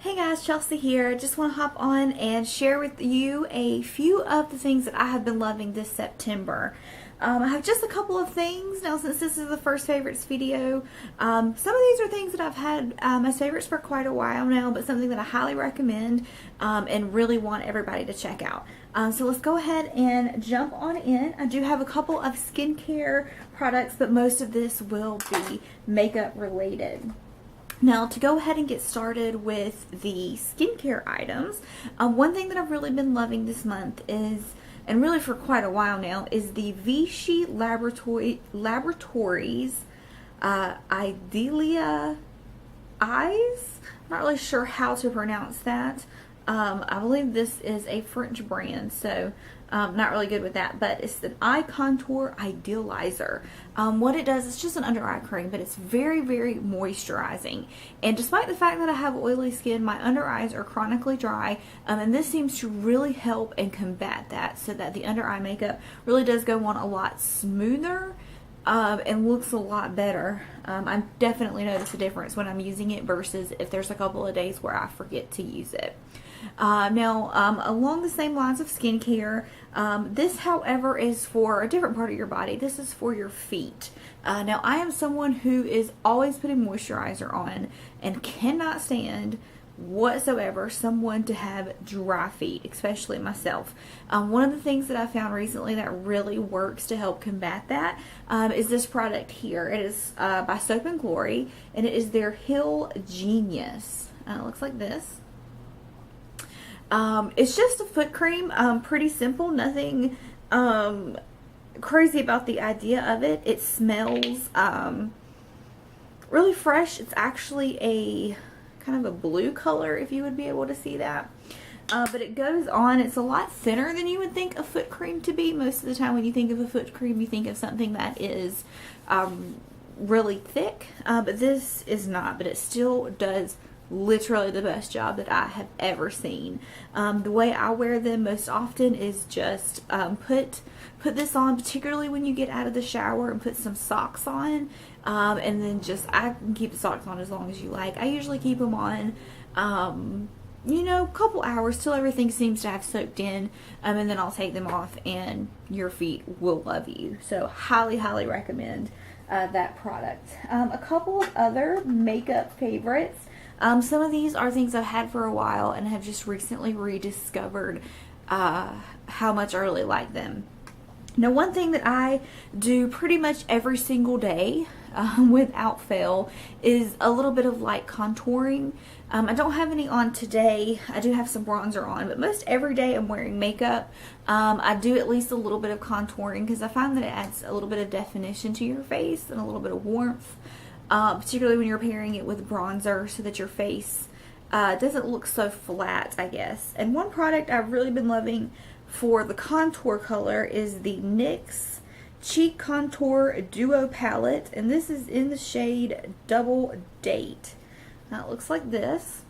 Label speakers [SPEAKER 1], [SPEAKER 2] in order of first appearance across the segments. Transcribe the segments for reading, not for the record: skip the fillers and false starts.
[SPEAKER 1] Hey guys, Chelsea here. Just want to hop on and share with you a few of the things that I have been loving this September. I have just a couple of things now since this is the first favorites video. Some of these are things that I've had as favorites for quite a while now, but something that I highly recommend and really want everybody to check out. So let's go ahead and jump on in. I do have a couple of skincare products, but most of this will be makeup related. Now, to go ahead and get started with the skincare items, one thing that I've really been loving this month is, and really for quite a while now, is the Vichy Laboratories Idealia Eyes. I'm not really sure how to pronounce that. I believe this is a French brand, so not really good with that, but it's an eye contour idealizer. What it does is just an under eye cream, but it's very, very moisturizing. And despite the fact that I have oily skin, my under eyes are chronically dry, and this seems to really help and combat that, so that the under eye makeup really does go on a lot smoother and looks a lot better. I definitely notice a difference when I'm using it versus if there's a couple of days where I forget to use it. Along the same lines of skincare, this, however, is for a different part of your body. This is for your feet. Now, I am someone who is always putting moisturizer on and cannot stand whatsoever someone to have dry feet, especially myself. One of the things that I found recently that really works to help combat that is this product here. It is by Soap and Glory, and it is their Heal Genius. It looks like this. It's just a foot cream, pretty simple, nothing crazy about the idea of it. It smells really fresh. It's actually a kind of a blue color, if you would be able to see that. But it goes on. It's a lot thinner than you would think a foot cream to be. Most of the time when you think of a foot cream, you think of something that is really thick, but this is not, but it still does literally the best job that I have ever seen. The way I wear them most often is just put this on, particularly when you get out of the shower, and put some socks on, and then I can keep the socks on as long as you like. I usually keep them on a couple hours till everything seems to have soaked in, and then I'll take them off and your feet will love you. So highly recommend that product. A couple of other makeup favorites. Some of these are things I've had for a while and have just recently rediscovered how much I really like them. Now, one thing that I do pretty much every single day without fail is a little bit of light contouring. I don't have any on today. I do have some bronzer on, but most every day I'm wearing makeup. I do at least a little bit of contouring because I find that it adds a little bit of definition to your face and a little bit of warmth. Particularly when you're pairing it with bronzer so that your face doesn't look so flat, I guess. And one product I've really been loving for the contour color is the NYX Cheek Contour Duo Palette, and this is in the shade Double Date. Now it looks like this.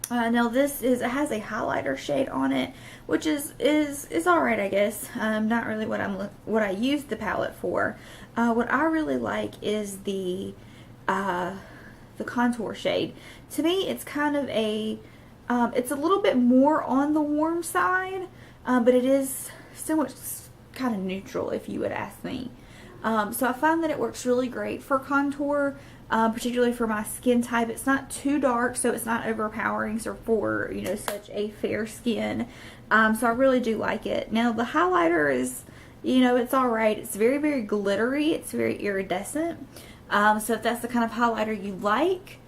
[SPEAKER 1] Now it has a highlighter shade on it, which is alright, I guess. Not really what I used the palette for. What I really like is the contour shade. To me, it's kind of it's a little bit more on the warm side, but it is still much kind of neutral, if you would ask me. So I find that it works really great for contour. Particularly for my skin type. It's not too dark, so it's not overpowering for such a fair skin. So I really do like it. Now the highlighter is, it's alright. It's very glittery. It's very iridescent. So if that's the kind of highlighter you like,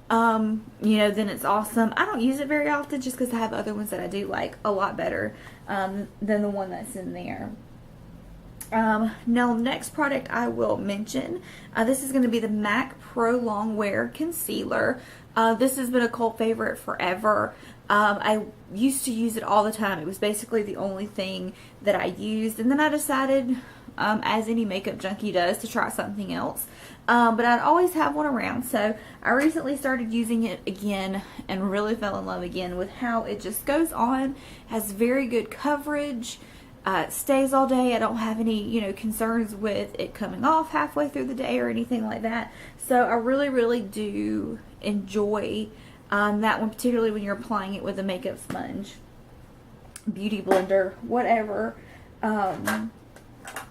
[SPEAKER 1] then it's awesome. I don't use it very often just because I have other ones that I do like a lot better than the one that's in there. Now, next product I will mention, this is going to be the MAC Pro Long Wear Concealer. This has been a cult favorite forever. I used to use it all the time. It was basically the only thing that I used, and then I decided, as any makeup junkie does, to try something else. But I'd always have one around, so I recently started using it again and really fell in love again with how it just goes on, has very good coverage. It stays all day. I don't have any, concerns with it coming off halfway through the day or anything like that. So I really do enjoy That one particularly when you're applying it with a makeup sponge, beauty blender, whatever.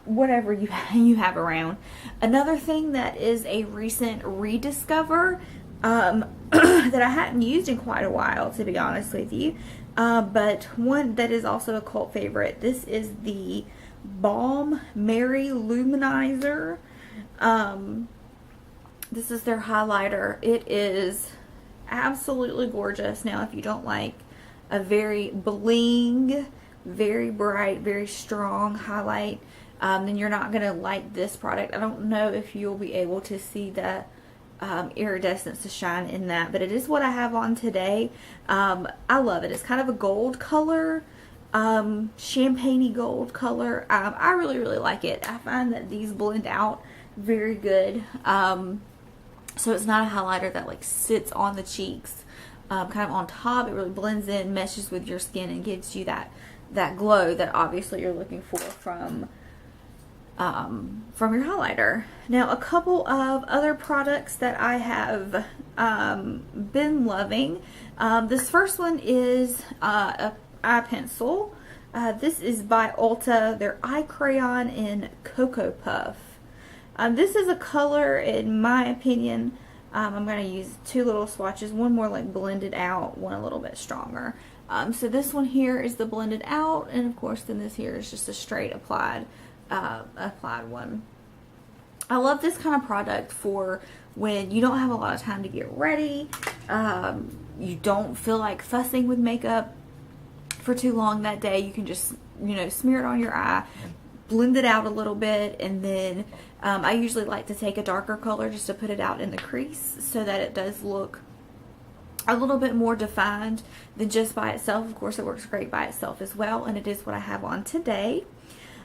[SPEAKER 1] Whatever you have around. Another thing that is a recent rediscover that I hadn't used in quite a while, to be honest with you, but one that is also a cult favorite. This is the Balm Mary Luminizer. This is their highlighter. It is absolutely gorgeous. Now, if you don't like a very bling, very bright, very strong highlight, then you're not going to like this product. I don't know if you'll be able to see the iridescence to shine in that, but it is what I have on today. I love it. It's kind of a gold color, champagne-y gold color. I really, really like it. I find that these blend out very good. So it's not a highlighter that like sits on the cheeks, kind of on top. It really blends in, meshes with your skin, and gives you that glow that obviously you're looking for from your highlighter. Now, a couple of other products that I have been loving. This first one is a eye pencil. This is by Ulta, their eye crayon in Cocoa Puff. This is a color, in my opinion, I'm going to use two little swatches, one more like blended out, one a little bit stronger. So this one here is the blended out, and of course then this here is just a straight applied one. I love this kind of product for when you don't have a lot of time to get ready, you don't feel like fussing with makeup for too long that day. You can just, you know, smear it on your eye, blend it out a little bit, and then I usually like to take a darker color just to put it out in the crease so that it does look a little bit more defined than just by itself. Of course, it works great by itself as well, and it is what I have on today.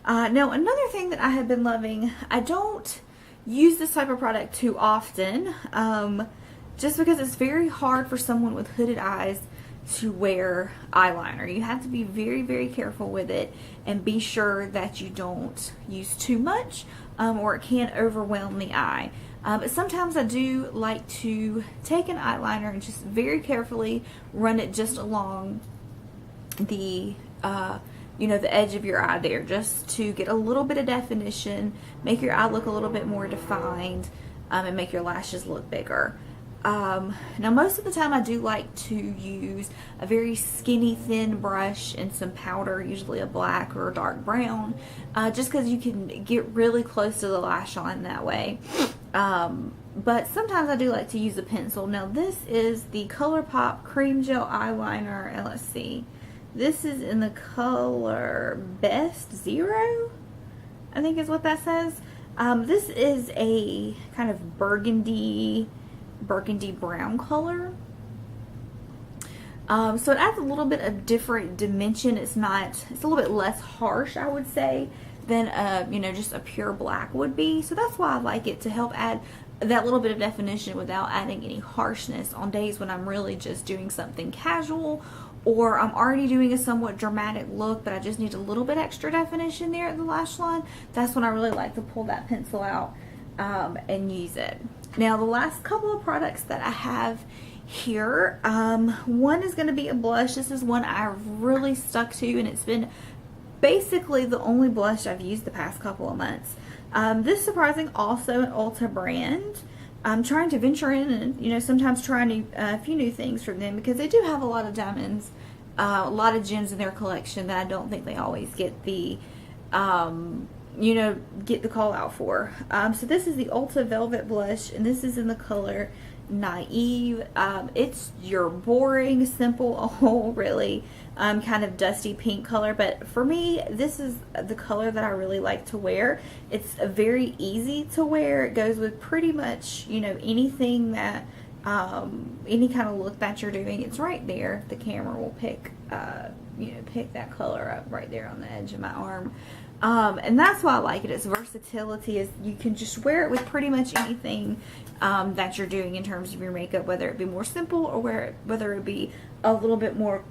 [SPEAKER 1] Now, another thing that I have been loving, I don't use this type of product too often, just because it's very hard for someone with hooded eyes to wear eyeliner. You have to be very, very careful with it and be sure that you don't use too much, or it can overwhelm the eye. But sometimes I do like to take an eyeliner and just very carefully run it just along the the edge of your eye there, just to get a little bit of definition, make your eye look a little bit more defined, and make your lashes look bigger. Now, most of the time I do like to use a very skinny thin brush and some powder, usually a black or a dark brown, just because you can get really close to the lash line that way. But sometimes I do like to use a pencil. Now, this is the Colourpop Cream Gel Eyeliner, and let's see, this is in the color Best Zero, I think is what that says. This is a kind of burgundy brown color. So it adds a little bit of different dimension. It's a little bit less harsh, I would say, than just a pure black would be. So that's why I like it, to help add that little bit of definition without adding any harshness on days when I'm really just doing something casual, or I'm already doing a somewhat dramatic look, but I just need a little bit extra definition there at the lash line. That's when I really like to pull that pencil out and use it. Now, the last couple of products that I have here, one is going to be a blush. This is one I've really stuck to, and it's been basically the only blush I've used the past couple of months. This, surprising, also an Ulta brand. I'm trying to venture in and, sometimes try a few new things from them, because they do have a lot of diamonds, a lot of gems in their collection that I don't think they always get the get the call out for. So this is the Ulta Velvet Blush, and this is in the color Naive. It's your boring, simple, really kind of dusty pink color, but for me, this is the color that I really like to wear. It's very easy to wear. It goes with pretty much, anything that, any kind of look that you're doing. It's right there. The camera will pick that color up right there on the edge of my arm. And that's why I like it. Its versatility is you can just wear it with pretty much anything that you're doing in terms of your makeup, whether it be more simple or whether it be a little bit more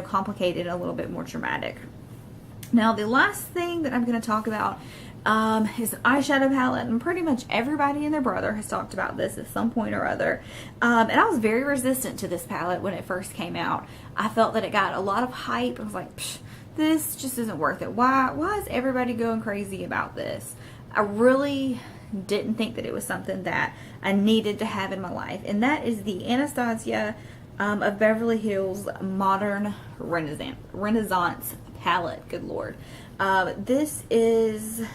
[SPEAKER 1] complicated, a little bit more dramatic. Now, the last thing that I'm going to talk about It's an eyeshadow palette, and pretty much everybody and their brother has talked about this at some point or other. And I was very resistant to this palette when it first came out. I felt that it got a lot of hype. I was like, psh, this just isn't worth it. Why is everybody going crazy about this? I really didn't think that it was something that I needed to have in my life. And that is the Anastasia of Beverly Hills Modern Renaissance palette. Good Lord. This is...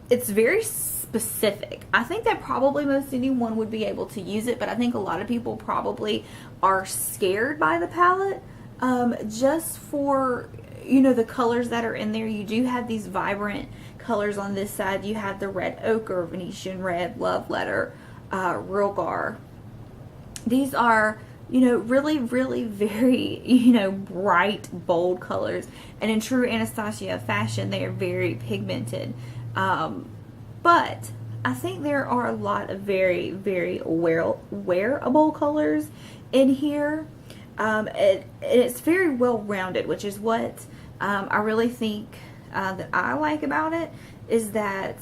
[SPEAKER 1] It's very specific. I think that probably most anyone would be able to use it, but I think a lot of people probably are scared by the palette, just for, you know, the colors that are in there. You do have these vibrant colors on this side. You have the red ochre, Venetian red, love letter, real gar. These are, you know, really, really very, you know, bright, bold colors. And in true Anastasia fashion, they are very pigmented. But I think there are a lot of very, very wearable colors in here. It's very well rounded, which is what I really think that I like about it, is that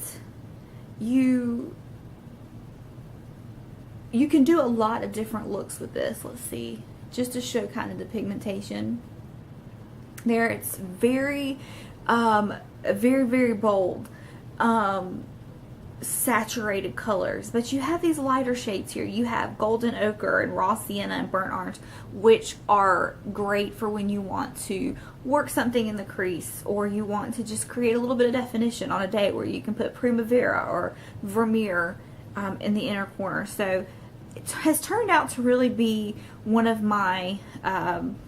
[SPEAKER 1] you can do a lot of different looks with this. Let's see, just to show kind of the pigmentation there. It's very, very bold, saturated colors, but you have these lighter shades here. You have golden ochre and raw sienna and burnt orange, which are great for when you want to work something in the crease, or you want to just create a little bit of definition on a day where you can put primavera or vermeer in the inner corner. So it has turned out to really be one of my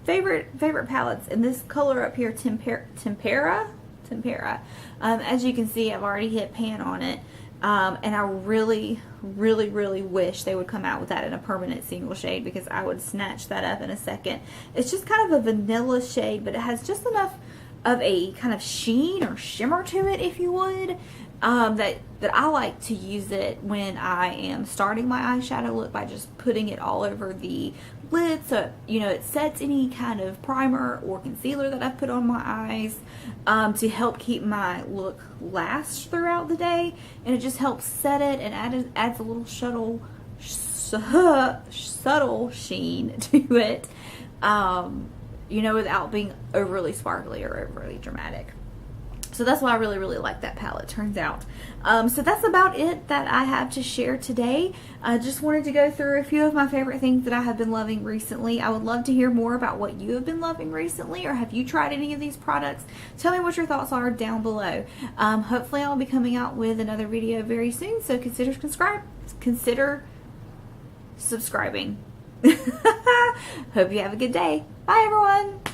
[SPEAKER 1] favorite palettes. And this color up here, Tempera. As you can see, I've already hit pan on it, and I really wish they would come out with that in a permanent single shade, because I would snatch that up in a second. It's just kind of a vanilla shade, but it has just enough of a kind of sheen or shimmer to it, if you would, that I like to use it when I am starting my eyeshadow look, by just putting it all over the lid, so you know it sets any kind of primer or concealer that I've put on my eyes, to help keep my look last throughout the day. And it just helps set it and adds a little subtle sheen to it, you know, without being overly sparkly or overly dramatic. So that's why I really like that palette, turns out. So that's about it that I have to share today. I just wanted to go through a few of my favorite things that I have been loving recently. I would love to hear more about what you have been loving recently, or have you tried any of these products? Tell me what your thoughts are down below. Hopefully I'll be coming out with another video very soon, so consider subscribing. Hope you have a good day. Bye everyone.